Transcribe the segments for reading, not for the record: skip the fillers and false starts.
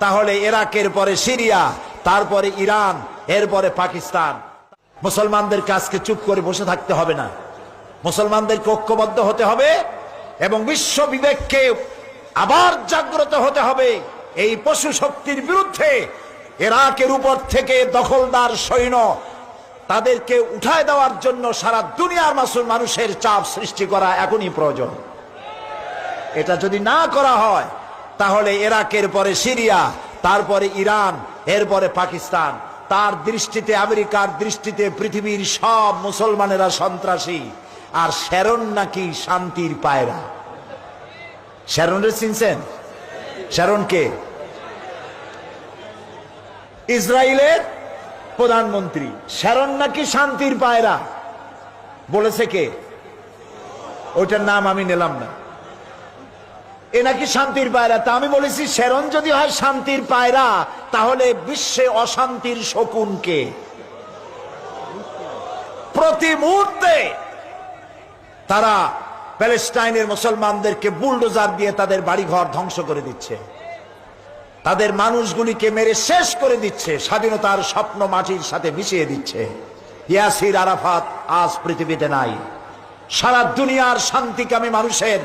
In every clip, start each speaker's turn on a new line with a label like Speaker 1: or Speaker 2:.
Speaker 1: তাহলে ইরাকের পরে সিরিয়া, তারপরে ইরান, এরপরে পাকিস্তান। মুসলমানদেরকে আজকে চুপ করে বসে থাকতে হবে না, মুসলমানদেরকে ঐক্যবদ্ধ হতে হবে এবং বিশ্ব বিবেককে আবার জাগ্রত হতে হবে। এই পশু শক্তির বিরুদ্ধে ইরাকের উপর থেকে দখলদার সৈন্য তাদেরকে উঠায় দেওয়ার জন্য সারা দুনিয়ার মানুষের চাপ সৃষ্টি করা এখনই প্রয়োজন। এটা যদি না করা হয় তাহলে ইরাকের পরে সিরিয়া, তারপরে ইরান, এরপরে পাকিস্তান। তার দৃষ্টিতে, আমেরিকার দৃষ্টিতে পৃথিবীর সব মুসলমানেরা সন্ত্রাসী, আর শ্যারন নাকি শান্তির পায়রা। শ্যারনরে চিনছেন? শ্যারনকে ইসরায়েলের প্রধানমন্ত্রী, শ্যারন নাকি শান্তির পায়রা বলেছে কে? ওইটার নাম আমি নিলাম না। এ নাকি শান্তির পায়রা। তা আমি বলেছি শ্যারন যদি হয় শান্তির পায়রা, তাহলে বিশ্বে অশান্তির শকুন কে? প্রতি মুহূর্তে তারা প্যালেস্টাইনের মুসলমানদেরকে বুলডোজার দিয়ে তাদের বাড়িঘর ধ্বংস করে দিচ্ছে, তাদের মানুষগুলিকে মেরে শেষ করে দিচ্ছে, স্বাধীনতার স্বপ্ন মাটির সাথে মিশিয়ে দিচ্ছে। ইয়াসির আরাফাত আজ পৃথিবীতে নাই। সারা দুনিয়ার শান্তিকামী মানুষের,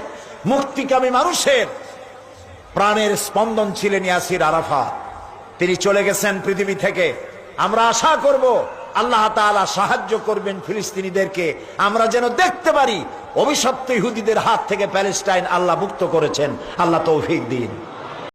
Speaker 1: মুক্তিকামী মানুষের প্রাণের স্পন্দন ছিলেন ইয়াসির আরাফাত। তিনি চলে গেছেন পৃথিবী থেকে। আমরা আশা করব আল্লাহ তাআলা সাহায্য করবেন ফিলিস্তিনিদেরকে, আমরা যেন দেখতে পারি অভিশপ্ত ইহুদিদের হাত থেকে প্যালেস্টাইন আল্লাহ মুক্ত করেছেন। আল্লাহ তৌফিক দিন।